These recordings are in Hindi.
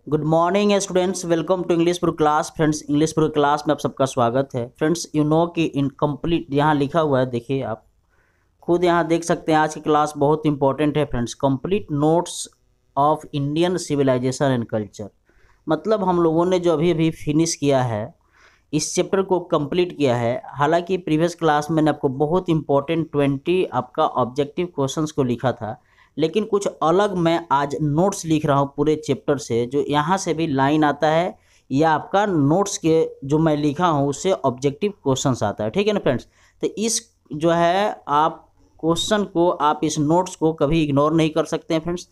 Good morning students, welcome to English pro class. Friends, English pro class में आप सबका स्वागत है। फ्रेंड्स, यू नो कि इनकम्प्लीट यहाँ लिखा हुआ है, देखिए आप खुद यहाँ देख सकते हैं। आज की क्लास बहुत इंपॉर्टेंट है friends. Complete notes of Indian civilisation and culture, मतलब हम लोगों ने जो अभी अभी फिनिश किया है, इस चैप्टर को कंप्लीट किया है। हालांकि प्रीवियस क्लास में मैंने आपको बहुत इंपॉर्टेंट 20 आपका ऑब्जेक्टिव क्वेश्चंस को लिखा था, लेकिन कुछ अलग मैं आज नोट्स लिख रहा हूँ पूरे चैप्टर से। जो यहाँ से भी लाइन आता है या आपका नोट्स के जो मैं लिखा हूँ उससे ऑब्जेक्टिव क्वेश्चंस आता है। ठीक है ना फ्रेंड्स। तो इस जो है आप क्वेश्चन को, आप इस नोट्स को कभी इग्नोर नहीं कर सकते हैं फ्रेंड्स।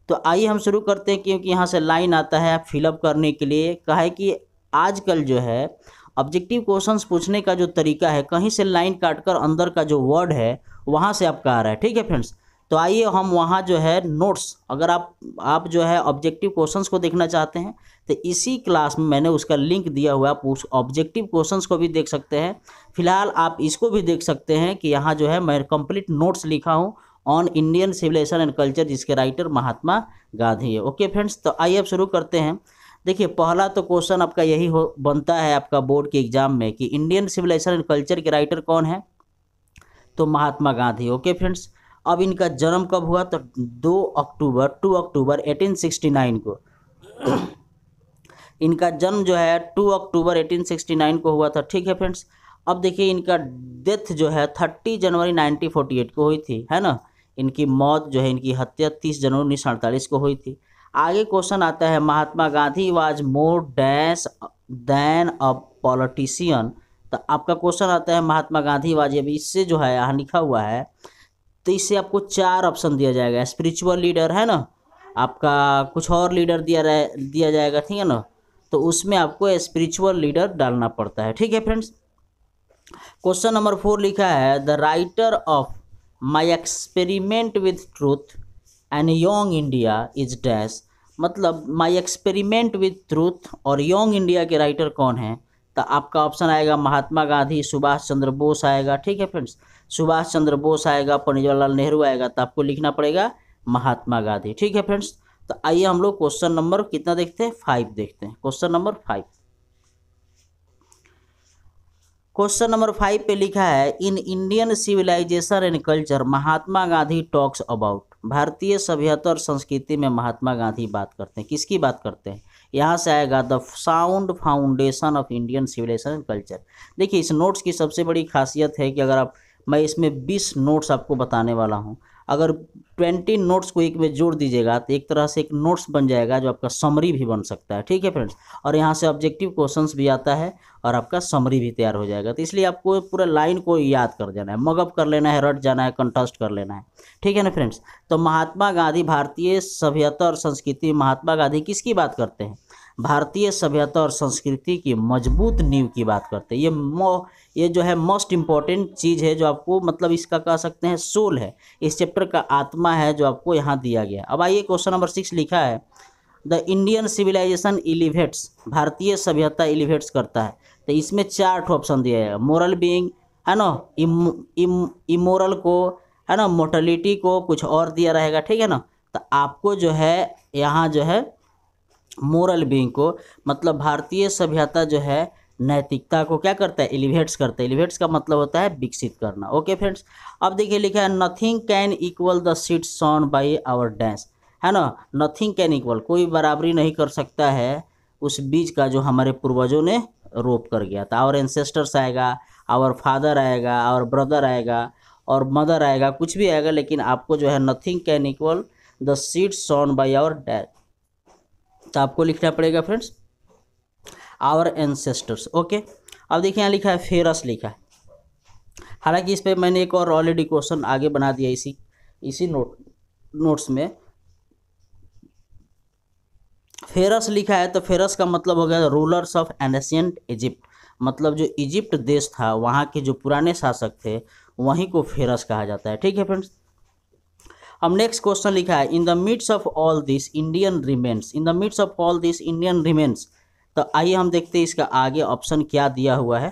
तो आइए हम शुरू करते हैं, क्योंकि यहाँ से लाइन आता है आप फिलअप करने के लिए। कहा है कि आजकल जो है ऑब्जेक्टिव क्वेश्चंस पूछने का जो तरीका है, कहीं से लाइन काटकर अंदर का जो वर्ड है वहाँ से आपका आ रहा है। ठीक है फ्रेंड्स। तो आइए हम वहाँ जो है नोट्स, अगर आप जो है ऑब्जेक्टिव क्वेश्चंस को देखना चाहते हैं तो इसी क्लास में मैंने उसका लिंक दिया हुआ है। आप उस ऑब्जेक्टिव क्वेश्चंस को भी देख सकते हैं। फिलहाल आप इसको भी देख सकते हैं कि यहाँ जो है मैं कंप्लीट नोट्स लिखा हूँ on Indian civilisation and culture, जिसके राइटर महात्मा गांधी है। ओके फ्रेंड्स, तो आइए अब शुरू करते हैं। देखिए, पहला तो क्वेश्चन आपका यही हो बनता है आपका बोर्ड के एग्जाम में कि इंडियन सिविलाइजेशन एंड कल्चर के राइटर कौन है, तो महात्मा गांधी। Okay friends. अब इनका जन्म कब हुआ, तो 2 अक्टूबर 1869 को इनका जन्म जो है 2 अक्टूबर 1869 को हुआ था। ठीक है फ्रेंड्स। अब देखिए इनका डेथ जो है 30 जनवरी 1948 को हुई थी, है ना। इनकी मौत जो है, इनकी हत्या 30 जनवरी 1948 को हुई थी। आगे क्वेश्चन आता है, Mahatma Gandhi was more dash than a politician. तो आपका क्वेश्चन आता है महात्मा गांधी वाज, अभी इससे जो है यहाँ लिखा हुआ है तो इससे आपको 4 ऑप्शन दिया जाएगा। स्पिरिचुअल लीडर है ना, आपका कुछ और लीडर दिया जाएगा, ठीक है ना। तो उसमें आपको स्पिरिचुअल लीडर डालना पड़ता है। ठीक है फ्रेंड्स। क्वेश्चन नंबर 4 लिखा है, the writer of my experiment with truth and young India is dash. मतलब माई एक्सपेरिमेंट विथ ट्रूथ और यंग इंडिया के राइटर कौन है, तो आपका ऑप्शन आएगा महात्मा गांधी, सुभाष चंद्र बोस आएगा। ठीक है फ्रेंड्स। सुभाष चंद्र बोस आएगा, पंडित जवाहरलाल नेहरू आएगा, तो आपको लिखना पड़ेगा महात्मा गांधी। ठीक है फ्रेंड्स। तो आइए हम लोग क्वेश्चन नंबर कितना देखते हैं, 5 देखते हैं। क्वेश्चन नंबर 5, क्वेश्चन नंबर 5 पे लिखा है, in Indian civilisation and culture Mahatma Gandhi talks about. भारतीय सभ्यता और संस्कृति में महात्मा गांधी बात करते हैं, किसकी बात करते हैं, यहाँ से आएगा the sound foundation of Indian civilisation and culture. देखिए, इस नोट्स की सबसे बड़ी खासियत है कि अगर आप, मैं इसमें 20 नोट्स आपको बताने वाला हूँ। अगर 20 नोट्स को एक में जोड़ दीजिएगा तो एक तरह से एक नोट्स बन जाएगा जो आपका समरी भी बन सकता है। ठीक है फ्रेंड्स। और यहाँ से ऑब्जेक्टिव क्वेश्चंस भी आता है और आपका समरी भी तैयार हो जाएगा। तो इसलिए आपको पूरा लाइन को याद कर देना है, मगअप कर लेना है, रट जाना है, कंठस्थ कर लेना है। ठीक है ना फ्रेंड्स। तो महात्मा गांधी भारतीय सभ्यता और संस्कृति, महात्मा गांधी किसकी बात करते हैं, भारतीय सभ्यता और संस्कृति की मजबूत नींव की बात करते हैं। ये जो है मोस्ट इम्पॉर्टेंट चीज़ है, जो आपको मतलब इसका कह सकते हैं सोल है, इस चैप्टर का आत्मा है, जो आपको यहाँ दिया गया। अब आइए क्वेश्चन नंबर 6 लिखा है, द इंडियन सिविलाइजेशन एलिवेट्स। भारतीय सभ्यता एलिवेट्स करता है। तो इसमें 4 ऑप्शन दिया है, मोरल बीइंग है ना, इमोरल को है ना, मोर्टलिटी को, कुछ और दिया रहेगा। ठीक है ना। तो आपको जो है यहाँ जो है मोरल बीइंग को, मतलब भारतीय सभ्यता जो है नैतिकता को क्या करता है, एलिवेट्स करता है। एलिवेट्स का मतलब होता है विकसित करना। Okay friends. अब देखिए लिखा है, nothing can equal the seeds sown by our dash, है ना। नथिंग कैन इक्वल, कोई बराबरी नहीं कर सकता है उस बीज का जो हमारे पूर्वजों ने रोप कर गया था। आवर एंसेस्टर्स आएगा, आवर फादर आएगा, आवर ब्रदर आएगा और मदर आएगा, कुछ भी आएगा, लेकिन आपको जो है nothing can equal the seeds sown by our dash, तो आपको लिखना पड़ेगा फ्रेंड्स आवर एंसेस्टर्स। ओके। अब देखिए यहाँ लिखा है फेरस लिखा है। हालांकि इस पर मैंने एक और ऑलरेडी क्वेश्चन आगे बना दिया इसी नोट्स में। फेरस लिखा है, तो फेरस का मतलब हो गया रूलर्स ऑफ एंशिएंट इजिप्ट, मतलब जो इजिप्ट देश था वहाँ के जो पुराने शासक थे वहीं को फेरस कहा जाता है। ठीक है फ्रेंड्स। अब नेक्स्ट क्वेश्चन लिखा है, in the midst of all this Indian remains. In the midst of all this Indian remains. तो आइए हम देखते हैं इसका आगे ऑप्शन क्या दिया हुआ है।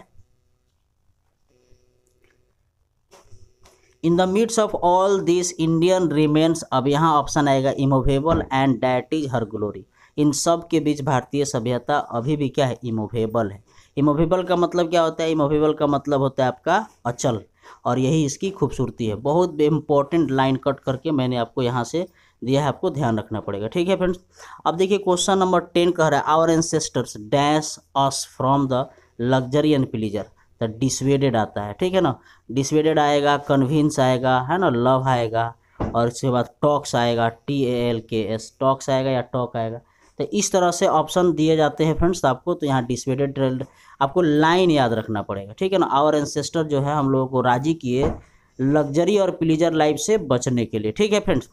In the midst of all this Indian remains, अब यहाँ ऑप्शन आएगा immovable and that is her glory. इन सब के बीच भारतीय सभ्यता अभी भी क्या है, इमूवेबल है। इमूवेबल का मतलब क्या होता है, इमूवेबल का मतलब होता है आपका अचल, और यही इसकी खूबसूरती है। बहुत इंपॉर्टेंट लाइन कट करके मैंने आपको यहाँ से दिया है, आपको ध्यान रखना पड़ेगा, ठीक है फ्रेंड्स। अब देखिए क्वेश्चन नंबर 10 कह रहा है our ancestors dash us from the luxury and pleasure, the dissuaded आता है, ठीक है ना। डिसवेडेड आएगा, कन्विंस आएगा, है ना, लव आएगा, और इसके बाद टॉक्स आएगा, TALKS, टॉक्स आएगा या टॉक आएगा। तो इस तरह से ऑप्शन दिए जाते हैं फ्रेंड्स आपको। तो यहाँ डिसवेडेड आपको लाइन याद रखना पड़ेगा, ठीक है ना। आवर एंसेस्टर जो है हम लोगों को राजी किए लग्जरी और प्लीजर लाइफ से बचने के लिए, ठीक है फ्रेंड्स।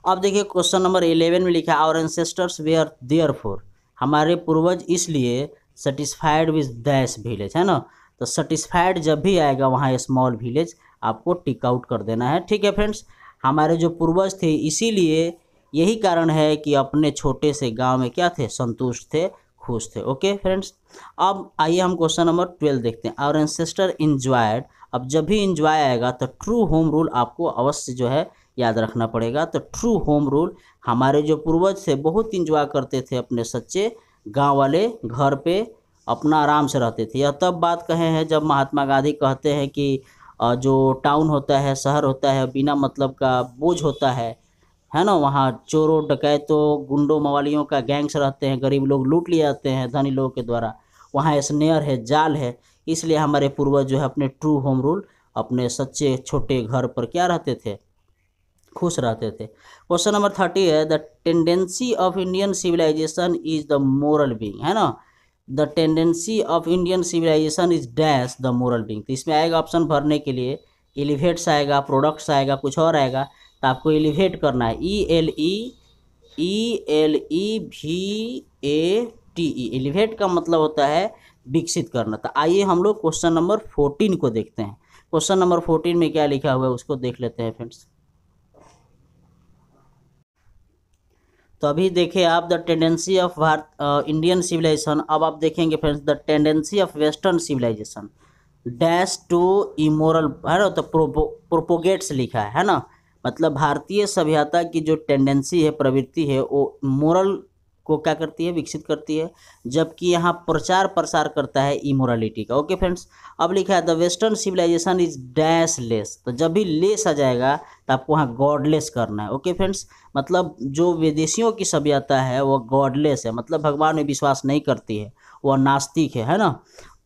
अब देखिए क्वेश्चन नंबर 11 में लिखा है आवर एंसेस्टर्स वेयर देयरफॉर, हमारे पूर्वज इसलिए सेटिस्फाइड विद दैश विलेज, है ना। तो सेटिस्फाइड जब भी आएगा वहाँ स्मॉल विलेज आपको टिक आउट कर देना है, ठीक है फ्रेंड्स। हमारे जो पूर्वज थे इसीलिए यही कारण है कि अपने छोटे से गांव में क्या थे, संतुष्ट थे, खुश थे। ओके फ्रेंड्स, अब आइए हम क्वेश्चन नंबर 12 देखते हैं। आवर एंसेस्टर इंजॉयड, अब जब भी इंजॉय आएगा तो ट्रू होम रूल आपको अवश्य जो है याद रखना पड़ेगा। तो ट्रू होम रूल, हमारे जो पूर्वज थे बहुत इंजॉय करते थे अपने सच्चे गांव वाले घर पे, अपना आराम से रहते थे। यह तब बात कहे हैं जब महात्मा गांधी कहते हैं कि जो टाउन होता है, शहर होता है, बिना मतलब का बोझ होता है ना, वहाँ चोरों डकैतों गुंडों मवालियों का गैंग्स रहते हैं, गरीब लोग लूट लिए जाते हैं धनी लोगों के द्वारा, वहाँ स्नेयर है, जाल है। इसलिए हमारे पूर्वज जो है अपने ट्रू होम रूल, अपने सच्चे छोटे घर पर क्या रहते थे, खुश रहते थे। क्वेश्चन नंबर 30 है the tendency of Indian civilisation is the moral being, है ना। The tendency of Indian civilisation is dash the moral being. तो इसमें आएगा ऑप्शन भरने के लिए, एलिवेट्स आएगा, प्रोडक्ट्स आएगा, कुछ और आएगा। तो आपको एलिवेट करना है, ELEVATE। एलिवेट का मतलब होता है विकसित करना। तो आइए हम लोग क्वेश्चन नंबर 14 को देखते हैं। क्वेश्चन नंबर 14 में क्या लिखा हुआ है उसको देख लेते हैं फ्रेंड्स। तो अभी देखिए आप the tendency of Indian civilisation, अब आप देखेंगे friends the tendency of western civilisation dash to immoral, है ना। तो प्रोपोगेट्स लिखा है ना, मतलब भारतीय सभ्यता की जो टेंडेंसी है, प्रवृत्ति है, वो मोरल को क्या करती है, विकसित करती है, जबकि यहाँ प्रचार प्रसार करता है इमोरालिटी का। ओके फ्रेंड्स, अब लिखा है the western civilisation is dash less. तो जब भी लेस आ जाएगा तो आपको वहाँ गॉडलेस करना है। ओके फ्रेंड्स, मतलब जो विदेशियों की सभ्यता है वो गॉडलेस है, मतलब भगवान में विश्वास नहीं करती है, वह नास्तिक है ना।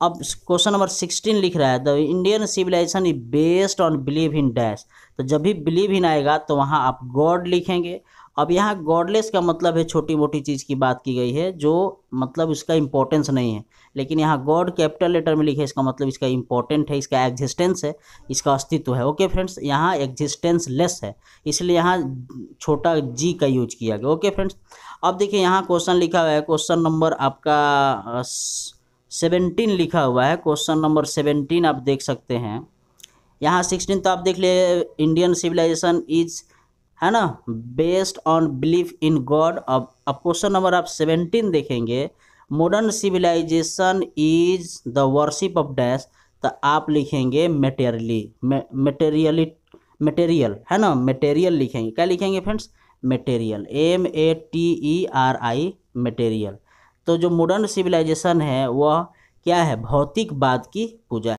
अब क्वेश्चन नंबर 16 लिख रहा है the Indian civilisation is based on believe in dash. तो जब भी बिलीव इन आएगा तो वहाँ आप गॉड लिखेंगे। अब यहाँ गॉडलेस का मतलब है छोटी मोटी चीज़ की बात की गई है जो मतलब उसका इंपॉर्टेंस नहीं है, लेकिन यहाँ गॉड कैपिटल लेटर में लिखे इसका मतलब इसका इंपॉर्टेंट है, इसका एग्जिस्टेंस है, इसका अस्तित्व है। ओके फ्रेंड्स, यहाँ एग्जिस्टेंस लेस है, इसलिए यहाँ छोटा जी का यूज किया गया। ओके फ्रेंड्स, अब देखिए यहाँ क्वेश्चन लिखा हुआ है, क्वेश्चन नंबर आपका 17 लिखा हुआ है। क्वेश्चन नंबर 17 आप देख सकते हैं। यहाँ 16 तो आप देख ले, इंडियन सिविलाइजेशन इज, है ना, based on belief in God. अब क्वेश्चन नंबर आप 17 देखेंगे, modern civilisation is the worship of dash. तो आप लिखेंगे मटेरियल, है ना, मटेरियल लिखेंगे। क्या लिखेंगे फ्रेंड्स, मटेरियल, MATERI, मटेरियल। तो जो मॉडर्न सिविलाइजेशन है वह क्या है, भौतिकवाद की पूजा।